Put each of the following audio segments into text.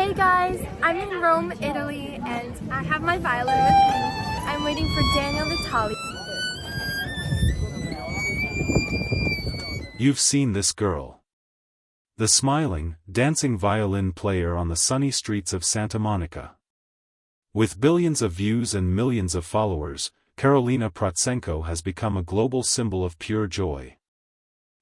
Hey guys, I'm in Rome, Italy, and I have my violin with me. I'm waiting for Daniel Vitali. You've seen this girl. The smiling, dancing violin player on the sunny streets of Santa Monica. With billions of views and millions of followers, Karolina Protsenko has become a global symbol of pure joy.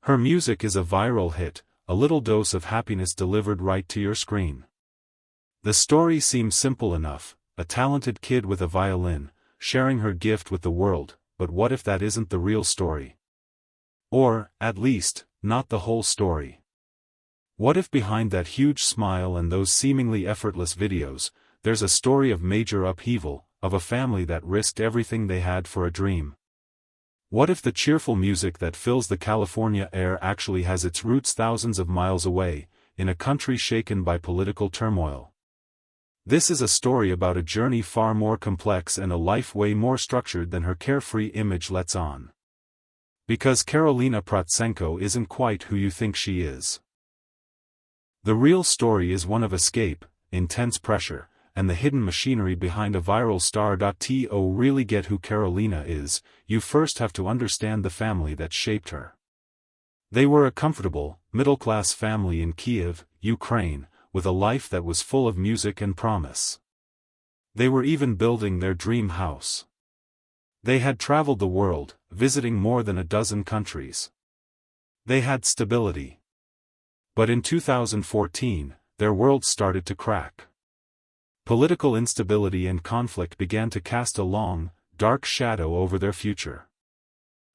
Her music is a viral hit, a little dose of happiness delivered right to your screen. The story seems simple enough, a talented kid with a violin, sharing her gift with the world, but what if that isn't the real story? Or, at least, not the whole story. What if behind that huge smile and those seemingly effortless videos, there's a story of major upheaval, of a family that risked everything they had for a dream? What if the cheerful music that fills the California air actually has its roots thousands of miles away, in a country shaken by political turmoil? This is a story about a journey far more complex and a life way more structured than her carefree image lets on. Because Karolina Protsenko isn't quite who you think she is. The real story is one of escape, intense pressure, and the hidden machinery behind a viral star. To really get who Karolina is, you first have to understand the family that shaped her. They were a comfortable, middle-class family in Kiev, Ukraine, with a life that was full of music and promise. They were even building their dream house. They had traveled the world, visiting more than a dozen countries. They had stability. But in 2014, their world started to crack. Political instability and conflict began to cast a long, dark shadow over their future.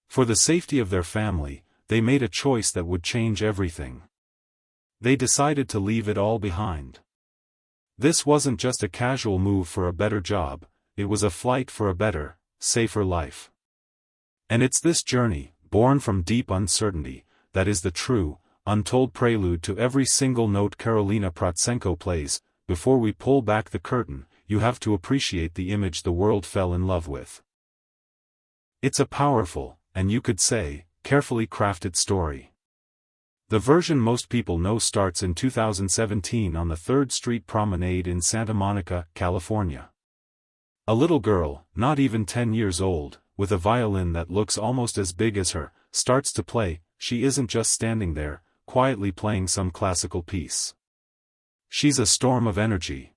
For the safety of their family, they made a choice that would change everything. They decided to leave it all behind. This wasn't just a casual move for a better job, it was a flight for a better, safer life. And it's this journey, born from deep uncertainty, that is the true, untold prelude to every single note Karolina Protsenko plays. Before we pull back the curtain, you have to appreciate the image the world fell in love with. It's a powerful, and you could say, carefully crafted story. The version most people know starts in 2017 on the 3rd Street Promenade in Santa Monica, California. A little girl, not even 10 years old, with a violin that looks almost as big as her, starts to play. She isn't just standing there, quietly playing some classical piece. She's a storm of energy.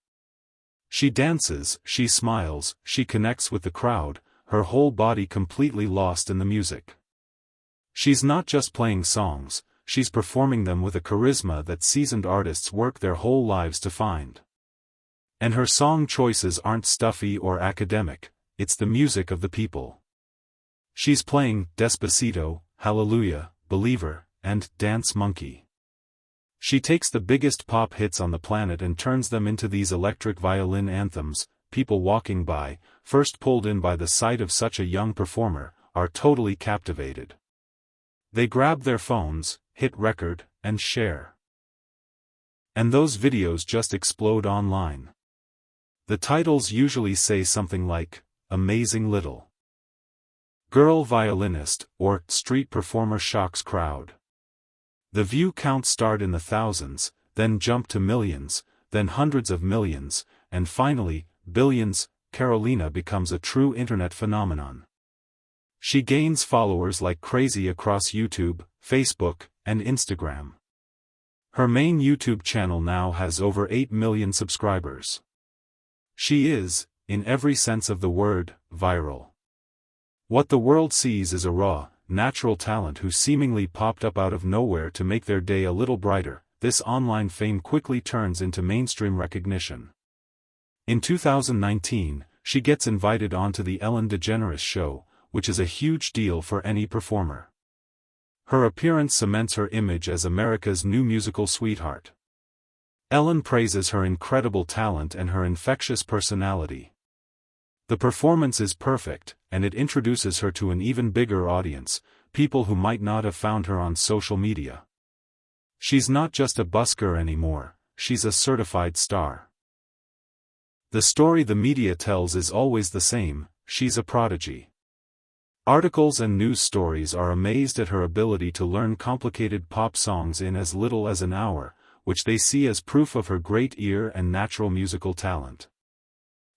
She dances, she smiles, she connects with the crowd, her whole body completely lost in the music. She's not just playing songs, she's performing them with a charisma that seasoned artists work their whole lives to find. And her song choices aren't stuffy or academic, it's the music of the people. She's playing Despacito, Hallelujah, Believer, and Dance Monkey. She takes the biggest pop hits on the planet and turns them into these electric violin anthems. People walking by, first pulled in by the sight of such a young performer, are totally captivated. They grab their phones, hit record, and share. And those videos just explode online. The titles usually say something like, "Amazing Little Girl Violinist," or "Street Performer Shocks Crowd." The view counts start in the thousands, then jump to millions, then hundreds of millions, and finally, billions. Karolina becomes a true internet phenomenon. She gains followers like crazy across YouTube, Facebook, and Instagram. Her main YouTube channel now has over 8 million subscribers. She is, in every sense of the word, viral. What the world sees is a raw, natural talent who seemingly popped up out of nowhere to make their day a little brighter. This online fame quickly turns into mainstream recognition. In 2019, she gets invited onto the Ellen DeGeneres show, which is a huge deal for any performer. Her appearance cements her image as America's new musical sweetheart. Ellen praises her incredible talent and her infectious personality. The performance is perfect, and it introduces her to an even bigger audience, people who might not have found her on social media. She's not just a busker anymore, she's a certified star. The story the media tells is always the same: she's a prodigy. Articles and news stories are amazed at her ability to learn complicated pop songs in as little as an hour, which they see as proof of her great ear and natural musical talent.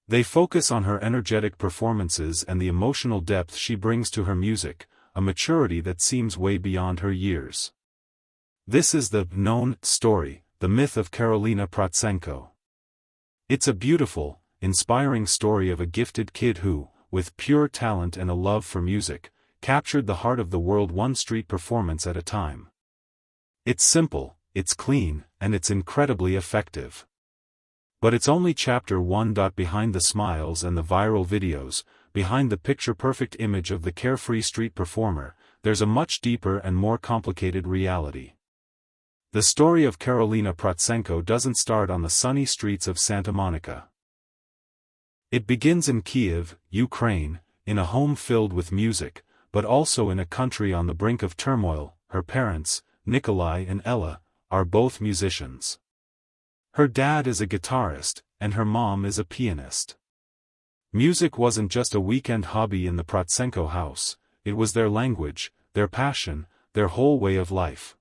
They focus on her energetic performances and the emotional depth she brings to her music, a maturity that seems way beyond her years. This is the known story, the myth of Karolina Protsenko. It's a beautiful, inspiring story of a gifted kid who, with pure talent and a love for music, captured the heart of the world one street performance at a time. It's simple, it's clean, and it's incredibly effective. But it's only chapter 1. Behind the smiles and the viral videos, behind the picture-perfect image of the carefree street performer, there's a much deeper and more complicated reality. The story of Karolina Protsenko doesn't start on the sunny streets of Santa Monica. It begins in Kiev, Ukraine, in a home filled with music, but also in a country on the brink of turmoil. Her parents, Nikolai and Ella, are both musicians. Her dad is a guitarist, and her mom is a pianist. Music wasn't just a weekend hobby in the Protsenko house, it was their language, their passion, their whole way of life.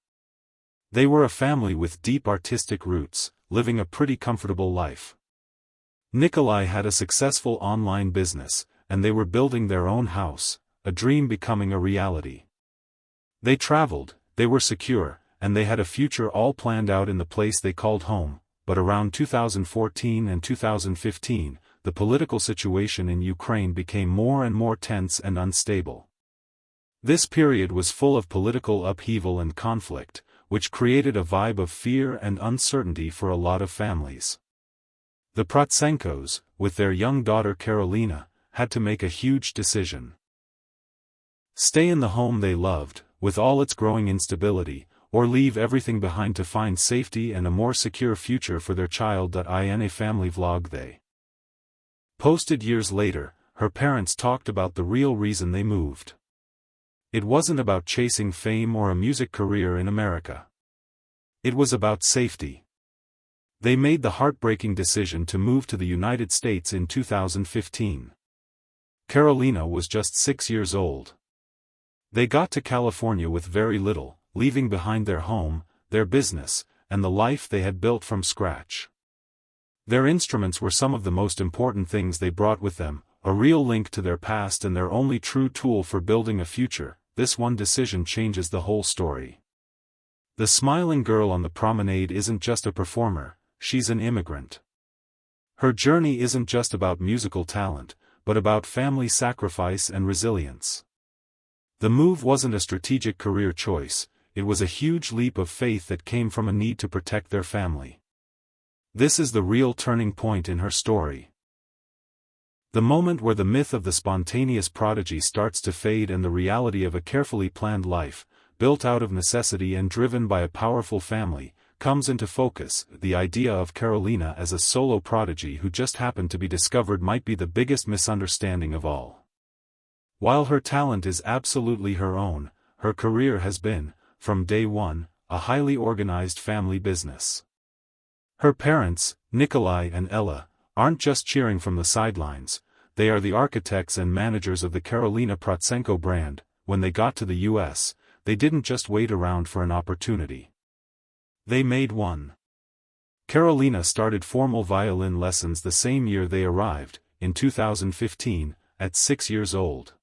They were a family with deep artistic roots, living a pretty comfortable life. Nikolai had a successful online business, and they were building their own house, a dream becoming a reality. They traveled, they were secure, and they had a future all planned out in the place they called home. But around 2014 and 2015, the political situation in Ukraine became more and more tense and unstable. This period was full of political upheaval and conflict, which created a vibe of fear and uncertainty for a lot of families. The Protsenkos, with their young daughter Karolina, had to make a huge decision. Stay in the home they loved, with all its growing instability, or leave everything behind to find safety and a more secure future for their child. In a family vlog they posted years later, her parents talked about the real reason they moved. It wasn't about chasing fame or a music career in America. It was about safety. They made the heartbreaking decision to move to the United States in 2015. Karolina was just 6 years old. They got to California with very little, leaving behind their home, their business, and the life they had built from scratch. Their instruments were some of the most important things they brought with them, a real link to their past and their only true tool for building a future. This one decision changes the whole story. The smiling girl on the promenade isn't just a performer, she's an immigrant. Her journey isn't just about musical talent, but about family sacrifice and resilience. The move wasn't a strategic career choice, it was a huge leap of faith that came from a need to protect their family. This is the real turning point in her story. The moment where the myth of the spontaneous prodigy starts to fade and the reality of a carefully planned life, built out of necessity and driven by a powerful family, comes into focus. The idea of Karolina as a solo prodigy who just happened to be discovered might be the biggest misunderstanding of all. While her talent is absolutely her own, her career has been, from day one, a highly organized family business. Her parents, Nikolai and Ella, aren't just cheering from the sidelines, they are the architects and managers of the Karolina Protsenko brand. When they got to the US, they didn't just wait around for an opportunity. They made one. Karolina started formal violin lessons the same year they arrived, in 2015, at 6 years old.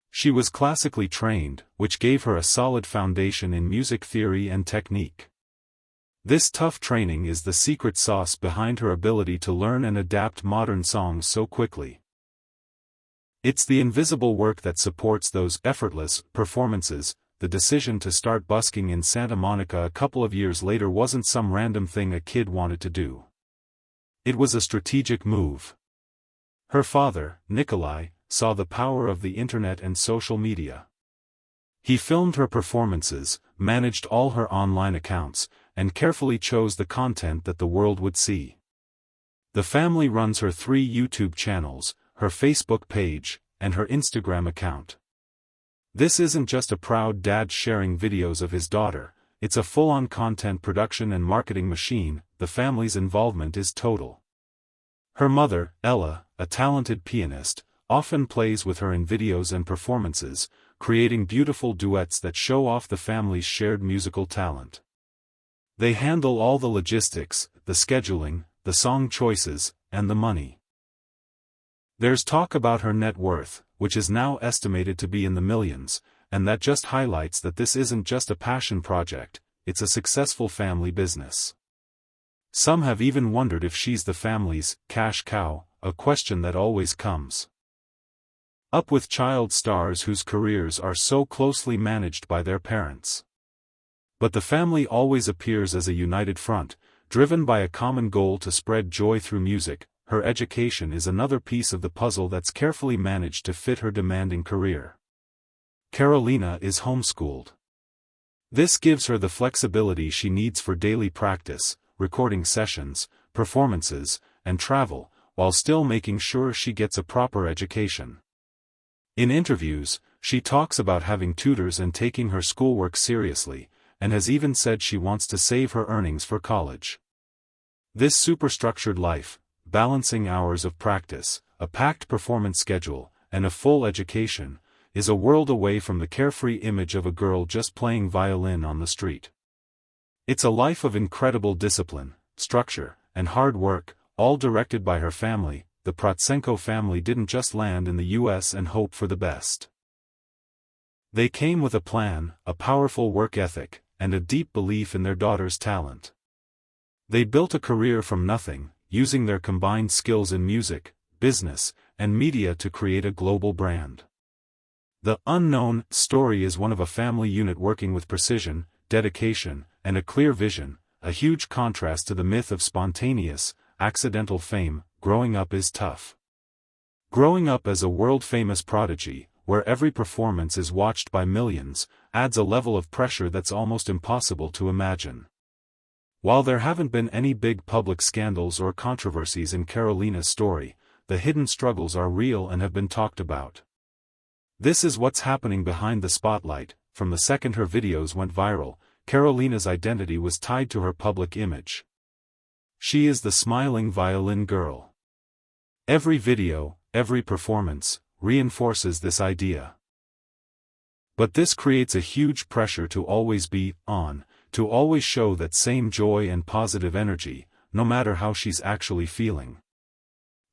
She was classically trained, which gave her a solid foundation in music theory and technique. This tough training is the secret sauce behind her ability to learn and adapt modern songs so quickly. It's the invisible work that supports those effortless performances. The decision to start busking in Santa Monica a couple of years later wasn't some random thing a kid wanted to do. It was a strategic move. Her father, Nikolai, saw the power of the internet and social media. He filmed her performances, managed all her online accounts, and carefully chose the content that the world would see. The family runs her 3 YouTube channels, her Facebook page, and her Instagram account. This isn't just a proud dad sharing videos of his daughter, it's a full-on content production and marketing machine. The family's involvement is total. Her mother, Ella, a talented pianist, often plays with her in videos and performances, creating beautiful duets that show off the family's shared musical talent. They handle all the logistics, the scheduling, the song choices, and the money. There's talk about her net worth, which is now estimated to be in the millions, and that just highlights that this isn't just a passion project, it's a successful family business. Some have even wondered if she's the family's cash cow, a question that always comes up with child stars whose careers are so closely managed by their parents. But the family always appears as a united front, driven by a common goal to spread joy through music. Her education is another piece of the puzzle that's carefully managed to fit her demanding career. Karolina is homeschooled. This gives her the flexibility she needs for daily practice, recording sessions, performances, and travel, while still making sure she gets a proper education. In interviews, she talks about having tutors and taking her schoolwork seriously, and has even said she wants to save her earnings for college. This superstructured life, balancing hours of practice, a packed performance schedule, and a full education, is a world away from the carefree image of a girl just playing violin on the street. It's a life of incredible discipline, structure, and hard work, all directed by her family. The Protsenko family didn't just land in the US and hope for the best. They came with a plan, a powerful work ethic, and a deep belief in their daughter's talent. They built a career from nothing, using their combined skills in music, business, and media to create a global brand. The unknown story is one of a family unit working with precision, dedication, and a clear vision, a huge contrast to the myth of spontaneous, accidental fame. Growing up is tough. Growing up as a world-famous prodigy, where every performance is watched by millions, adds a level of pressure that's almost impossible to imagine. While there haven't been any big public scandals or controversies in Karolina's story, the hidden struggles are real and have been talked about. This is what's happening behind the spotlight. From the second her videos went viral, Karolina's identity was tied to her public image. She is the smiling violin girl. Every video, every performance, reinforces this idea. But this creates a huge pressure to always be on, to always show that same joy and positive energy, no matter how she's actually feeling.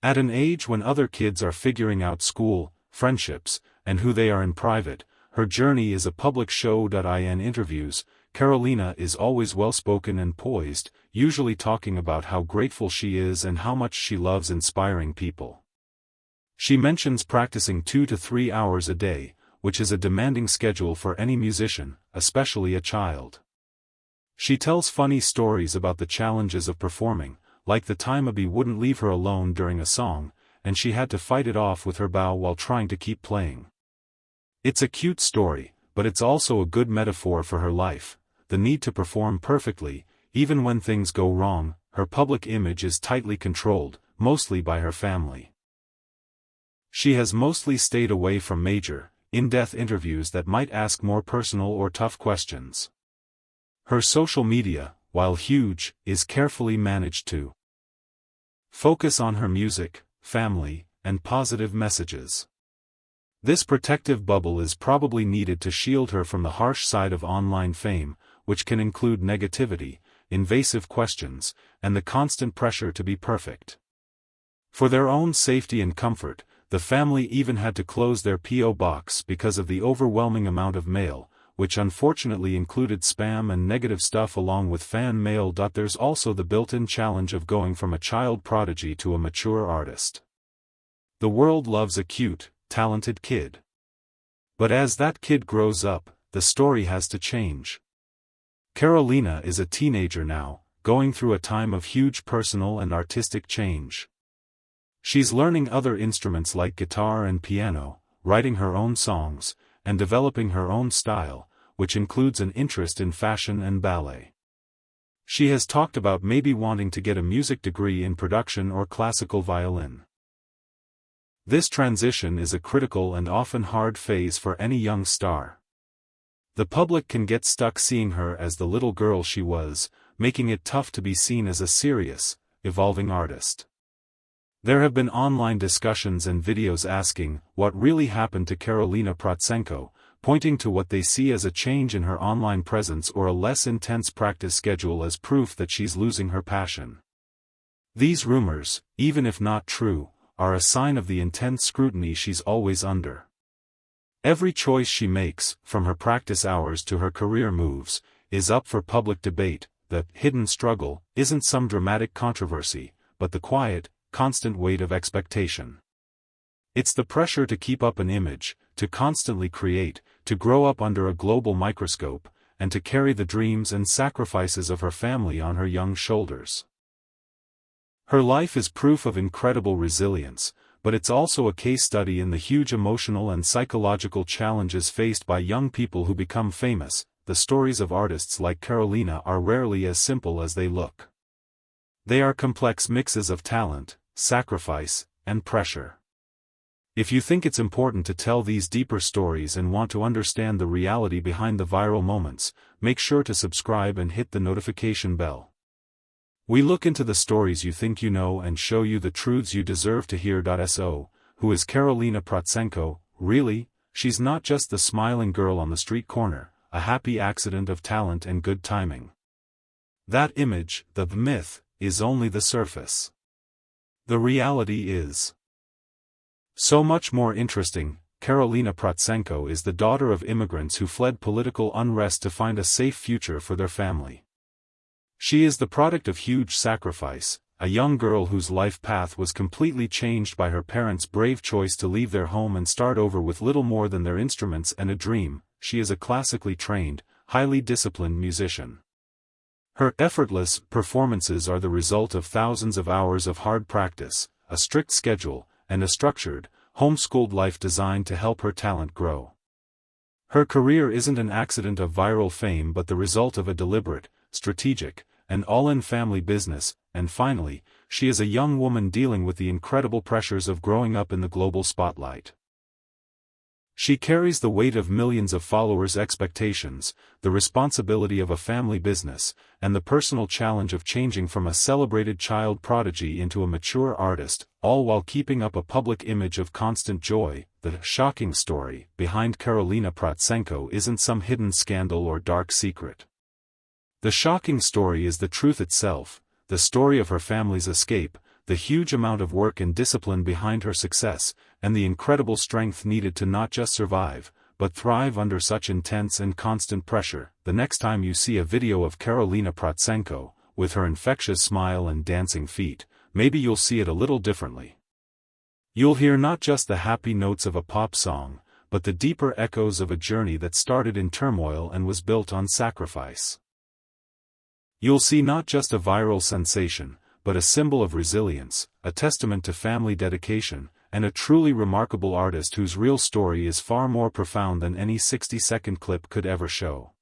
At an age when other kids are figuring out school, friendships, and who they are in private, her journey is a public show. In interviews, Karolina is always well-spoken and poised, usually talking about how grateful she is and how much she loves inspiring people. She mentions practicing 2 to 3 hours a day, which is a demanding schedule for any musician, especially a child. She tells funny stories about the challenges of performing, like the time a bee wouldn't leave her alone during a song, and she had to fight it off with her bow while trying to keep playing. It's a cute story, but it's also a good metaphor for her life, the need to perform perfectly, even when things go wrong. Her public image is tightly controlled, mostly by her family. She has mostly stayed away from major, in-depth interviews that might ask more personal or tough questions. Her social media, while huge, is carefully managed to focus on her music, family, and positive messages. This protective bubble is probably needed to shield her from the harsh side of online fame, which can include negativity, invasive questions, and the constant pressure to be perfect. For their own safety and comfort, the family even had to close their P.O. box because of the overwhelming amount of mail, which unfortunately included spam and negative stuff along with fan mail. There's also the built-in challenge of going from a child prodigy to a mature artist. The world loves a cute, talented kid. But as that kid grows up, the story has to change. Karolina is a teenager now, going through a time of huge personal and artistic change. She's learning other instruments like guitar and piano, writing her own songs, and developing her own style, which includes an interest in fashion and ballet. She has talked about maybe wanting to get a music degree in production or classical violin. This transition is a critical and often hard phase for any young star. The public can get stuck seeing her as the little girl she was, making it tough to be seen as a serious, evolving artist. There have been online discussions and videos asking what really happened to Karolina Protsenko, pointing to what they see as a change in her online presence or a less intense practice schedule as proof that she's losing her passion. These rumors, even if not true, are a sign of the intense scrutiny she's always under. Every choice she makes, from her practice hours to her career moves, is up for public debate. The hidden struggle isn't some dramatic controversy, but the quiet, constant weight of expectation. It's the pressure to keep up an image, to constantly create, to grow up under a global microscope, and to carry the dreams and sacrifices of her family on her young shoulders. Her life is proof of incredible resilience, but it's also a case study in the huge emotional and psychological challenges faced by young people who become famous. The stories of artists like Karolina are rarely as simple as they look. They are complex mixes of talent, sacrifice, and pressure. If you think it's important to tell these deeper stories and want to understand the reality behind the viral moments, make sure to subscribe and hit the notification bell. We look into the stories you think you know and show you the truths you deserve to hear. So, who is Karolina Protsenko, really? She's not just the smiling girl on the street corner, a happy accident of talent and good timing. That image, the myth, is only the surface. The reality is so much more interesting. Karolina Protsenko is the daughter of immigrants who fled political unrest to find a safe future for their family. She is the product of huge sacrifice, a young girl whose life path was completely changed by her parents' brave choice to leave their home and start over with little more than their instruments and a dream. She is a classically trained, highly disciplined musician. Her effortless performances are the result of thousands of hours of hard practice, a strict schedule, and a structured, homeschooled life designed to help her talent grow. Her career isn't an accident of viral fame but the result of a deliberate, strategic, and all-in family business. And finally, she is a young woman dealing with the incredible pressures of growing up in the global spotlight. She carries the weight of millions of followers' expectations, the responsibility of a family business, and the personal challenge of changing from a celebrated child prodigy into a mature artist, all while keeping up a public image of constant joy. The shocking story behind Karolina Protsenko isn't some hidden scandal or dark secret. The shocking story is the truth itself, the story of her family's escape, the huge amount of work and discipline behind her success, and the incredible strength needed to not just survive, but thrive under such intense and constant pressure. The next time you see a video of Karolina Protsenko, with her infectious smile and dancing feet, maybe you'll see it a little differently. You'll hear not just the happy notes of a pop song, but the deeper echoes of a journey that started in turmoil and was built on sacrifice. You'll see not just a viral sensation, but a symbol of resilience, a testament to family dedication, and a truly remarkable artist whose real story is far more profound than any 60-second clip could ever show.